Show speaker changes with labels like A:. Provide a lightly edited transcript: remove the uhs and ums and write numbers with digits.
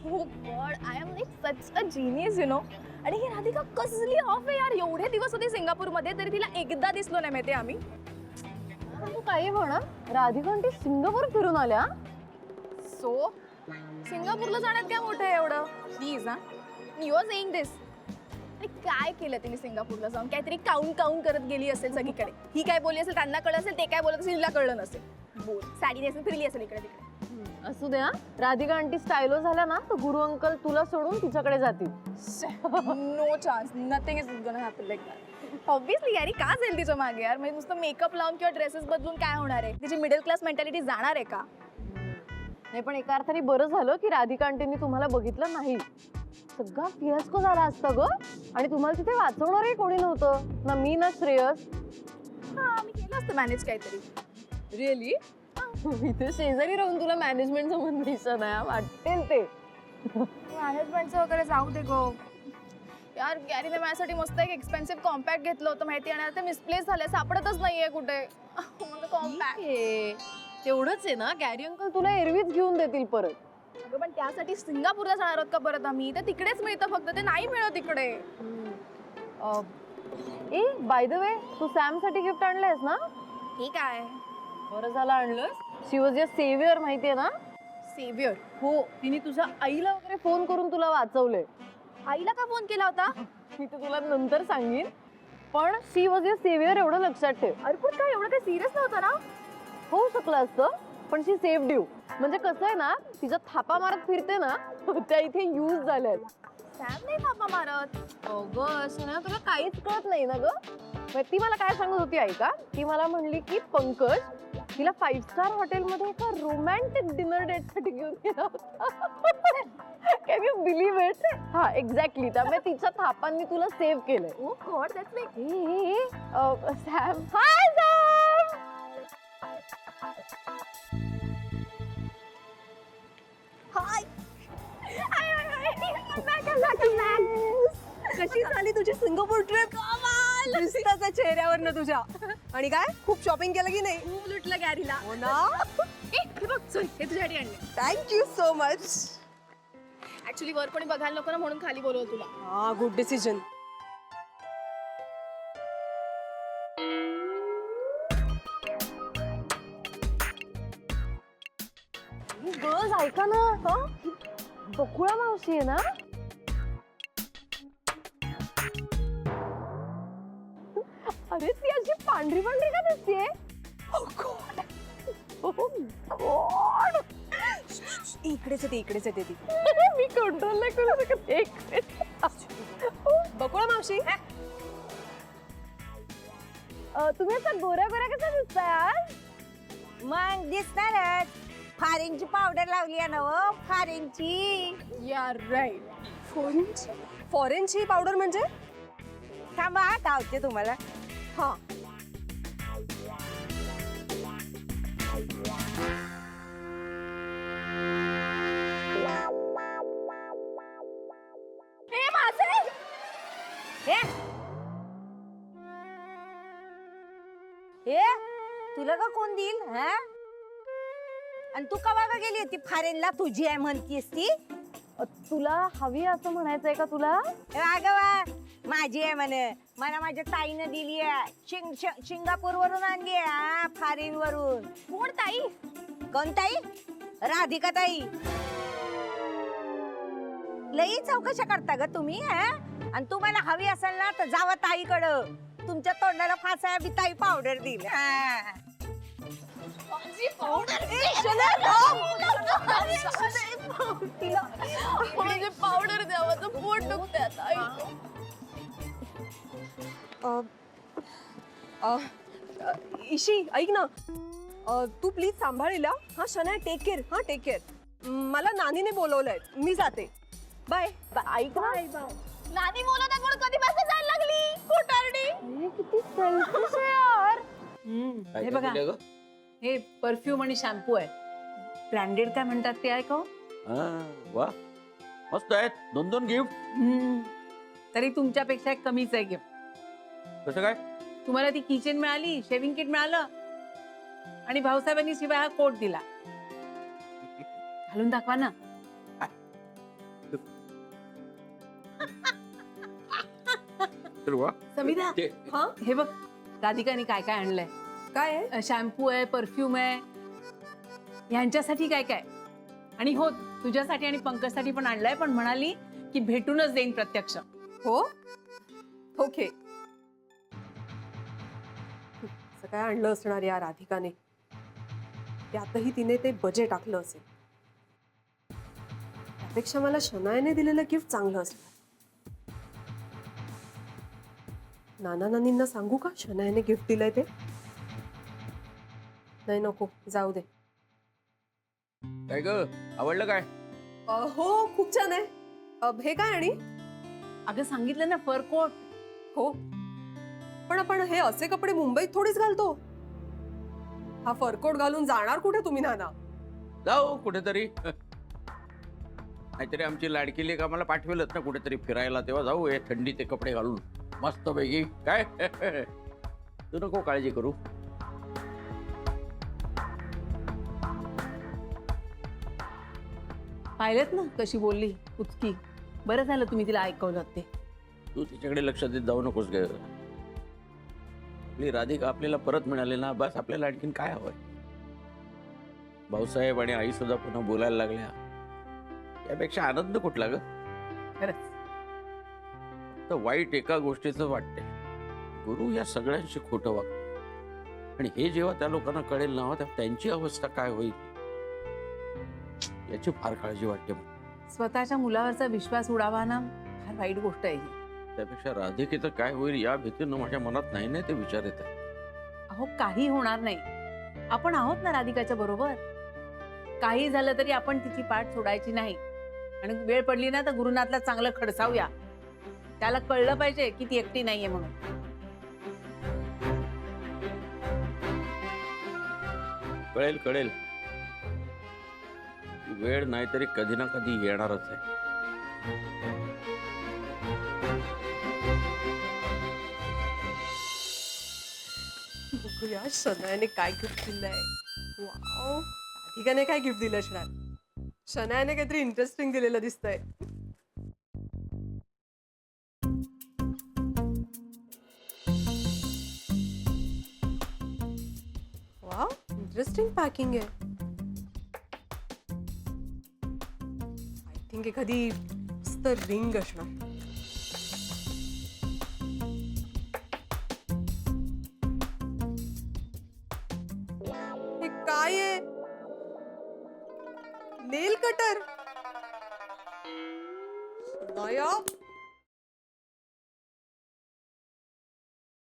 A: Oh God, I am like such a genius, you know. आणि ही राधिका कसली of आहे यार. एवढे दिवस होते सिंगापूरमध्ये तरी तिला एकदा दिसलो नाही माहिती आम्ही.
B: तू काही म्हणा, राधिका आंटी सिंगापूर फिरून आल्या.
A: सो सिंगापूरला जाण्यात काय मोठं आहे एवढं. प्लीज हा, यू आर सेइंग दिस. काय केलं तिने सिंगापूरला जाऊन? काहीतरी काउंट करत गेली असेल सगळीकडे. ही काय बोलली असेल त्यांना कळलं असेल, ते काय बोलत असेल हिला कळलं नसेल. बोल साडी नेसून फिरली असेल इकडे तिकडे.
B: असू द्या, राधिका आंटी स्टायलो झाल्या ना तर गुरु अंकल तुला सोडून तिच्याकडे जातील.
A: No chance, nothing is gonna happen like that. Obviously यार, का जाईल तिच्या मागे यार? म्हणजे नुसतं मेकअप लावून किंवा ड्रेसेस बदलून काय होणार आहे? तिची मिडल क्लास मेंटॅलिटी जाणार आहे का?
B: नाही, पण एका अर्थाने बरं झालं की राधिका आंटींनी तुम्हाला बघितलं नाही. सगळा फियास्को झाला असता ग. आणि तुम्हाला तिथे वाचवणारही कोणी नव्हतं ना, मी ना श्रेयस.
A: हा, मी केलं असतं मॅनेज काहीतरी.
B: रिअली? इथे शेजारी राहून तुला मॅनेजमेंटचं मन नाही वाटेल ते.
A: मॅनेजमेंटचं वगैरे जाऊ दे गो यार. गॅरीने माझ्यासाठी मस्त एक एक्सपेन्सिव्ह कॉम्पॅक्ट घेतलं होतं माहिती, आणि ते मिसप्लेस झालंय, सापडतच नाहीये कुठे.
B: कॉम्पॅक्ट तेवढंच आहे ना, गॅरी अंकल तुला एरवीच घेऊन देतील परत.
A: अगं पण त्यासाठी सिंगापूरला जाणार आहोत का परत आम्ही? तर तिकडेच मिळतं फक्त, ते नाही मिळत इकडे.
B: ए बाय द वे, तू सॅम साठी गिफ्ट आणलंयस ना?
A: ठीक आहे.
B: बरं झालं आणलं. शी वॉज युअर सेव्हियर, माहितीये ना?
A: सेव्हियर?
B: हो, तिने तुझ्या आईला वगैरे फोन करून तुला वाचवलंय.
A: आईला का फोन केला होता?
B: मी तर तुला नंतर सांगेन, पण शी वॉज युअर सेव्हियर एवढं लक्षात ठेव.
A: अरे पण काय एवढं काही सिरियस नव्हतं ना?
B: होऊ शकलं असतं, पण शी सेव्हड यू. म्हणजे कसं आहे ना, तिच्या थापा मारत फिरते ना, त्या इथे यूज झाल्यात.
A: सॅम नाही थापा मारत.
B: ग असं ना, तुला काहीच कळत नाही ना ग. ती मला काय सांगत होती ऐका, ती मला म्हणली की पंकज तिला 5 स्टार हॉटेलमध्ये एका रोमॅन्टिक डिनर डेटसाठी घेऊन गेला होता. Can you believe it? हा एक्झॅक्टली. त्यामुळे तिच्या थापांनी तुला सेव्ह केलंय.
A: Oh God, that's like
B: Sam. Hi Sam.
A: Hi.
C: कशी झाली तुझी सिंगापूर ट्रिप? दिसतं चेहऱ्यावर तुझ्या. आणि काय खूप शॉपिंग केलं की नाही?
A: खूप लुटलं गॅरीला.
C: हो ना.
A: हे बघ, सॉरी, हे तुझ्यासाठी आणले.
C: Thank you so much.
A: ऍक्च्युली वर कोणी बघायला नको ना, म्हणून खाली बोलवलं तुला.
C: हा, गुड डिसिजन.
B: गर्ल्स ऐका ना, बकुळा मावशी आहे ना? अरे ती अशी पांढरी पांढरी का दिसतेय?
C: इकडेच येते, इकडेच येते ती.
B: मी कंट्रोल नाही करू शकत. एक
C: बकुळा मावशी,
B: तुम्ही असा गोऱ्या गोऱ्या कसा दिसताय आज?
D: मग दिसणारच. फॉरेनची पावडर लावली आहे ना व, फॉरेनची.
A: या राईट.
C: फॉरेनची पावडर म्हणजे?
D: थांबा धावते तुम्हाला.
C: हा.
A: हे माझे.
D: हे हे तुला का कोण देईल? हा, आणि तू कवा का गेली होती फॉरेनला? तुझी आहे म्हणतीस ती?
B: तुला हवी असं म्हणायचंय का तुला?
D: वा, माझी आहे म्हणे. मला माझ्या ताईनं दिली आहे. सिंगापूर वरून आणली आहे. हा, फॉरेन वरून.
A: कोण ताई?
D: कोण ताई? राधिका ताई. लई चौकशा करता ग तुम्ही. हा, आणि तुम्हाला हवी असेल ना तर जावा ताईकडं. तुमच्या तोंडाला फासा बी ताई पावडर दिली.
A: माझी पावडर. म्हणजे पावडर द्यावं तर पोट दुखते आता.
C: इशी ऐक ना, तू प्लीज सांभाळीला. हा शनाय, टेक केअर. हा, टेक केअर. मला नानीने बोलवलंय, मी जाते. बाय.
B: ऐक ना,
A: नानी बोलत आहे म्हणून कधी मेसेज जायला लागली खोटारडी.
B: किती सेल्फिश आहे यार.
E: हे बघा, हे परफ्यूम आणि शॅम्पू आहे. ब्रँडेड काय म्हणतात ते आहे का?
F: वा, मस्त आहेत. 2-2 गिफ्ट.
E: तरी तुमच्यापेक्षा कमीच आहे गिफ्ट.
F: कसं काय?
E: तुम्हाला ती किचन मिळाली, शेविंग किट मिळालं, आणि भाऊसाहेबांनी शिवाय हा कोट दिला. घालून दाखवा ना.
F: तर वा
E: समिधा
F: ते
C: हा
E: हे बघ राधिकाने काय काय आणलंय.
C: काय आहे
E: शॅम्पू आहे, परफ्यूम आहे, ह्यांच्यासाठी काय काय. आणि हो तुझ्यासाठी आणि पंकजसाठी पण आणलंय, पण म्हणाली की भेटूनच देईन प्रत्यक्ष.
C: हो ओके. असं काय आणलं असणार या राधिकाने. त्यातही तिने ते बजेट टाकलं असेल. त्यापेक्षा मला शनायाने दिलेलं गिफ्ट चांगलं असणार. नाना नानींना सांगू का शनायाने गिफ्ट दिलंय ते. नाही नको जाऊ दे.
F: काय ग आवडलं काय?
C: हो खूप छान आहे. हे काय आणि
E: अगं सांगितलं ना फर कोट.
C: हो पण आपण हे असे कपडे मुंबईत थोडीच घालतो. हा फरकोट घालून जाणार कुठे तुम्ही नाना.
F: जाऊ कुठेतरी. नाहीतरी आमची लाडकी लेक आम्हाला पाठवेलच ना कुठेतरी फिरायला, तेव्हा जाऊ हे थंडी ते कपडे घालून मस्त पैकी. काय तू नको काळजी करू.
E: पाहिलेत ना कशी बोलली उचकी. बरं झालं तुम्ही तिला ऐकवलं ते.
F: तू तिच्याकडे लक्ष देत जाऊ नकोस ग. आपली राधिका आपल्याला परत मिळाली ना, बस आपल्याला आणखीन काय हवंय. भाऊसाहेब आणि आई सुद्धा पुन्हा बोलायला लागल्या, यापेक्षा आनंद कुठला ग.
E: खरंच
F: तर वाईट एका गोष्टीचं वाटते, गुरु या सगळ्यांशी खोटं वागतो. आणि हे जेव्हा त्या लोकांना कळेल ना, तेव्हा त्यांची अवस्था काय होईल याची फार काळजी वाटते.
E: स्वतःच्या मुलावरचा विश्वास उडावा ना, फार वाईट गोष्ट आहे ही.
F: त्यापेक्षा राधिकेचं काय होईल या भीतीनं माझ्या मनात नाही ते विचार येत आहे.
E: अहो काही होणार नाही. आपण आहोत ना राधिकाच्या बरोबर. काही झालं तरी आपण तिची पाठ सोडायची नाही. आणि वेळ पडली ना तर गुरुनाथला चांगलं खडसावूया. त्याला कळलं पाहिजे की ती एकटी नाहीये म्हणून.
F: कळेल कळेल. वेळ नाहीतरी कधी ना कधी येणारच आहे.
C: बघूया शनायाने काय गिफ्ट दिलंय. वाव राधिकाने काय गिफ्ट दिलं असणार. शनायाने काहीतरी इंटरेस्टिंग दिलेलं दिसतंय. वाव इंटरेस्टिंग पॅकिंग आहे. आय थिंक एखादी मस्त रिंग असणार. हे काय आहे. नेल कटर. शनाया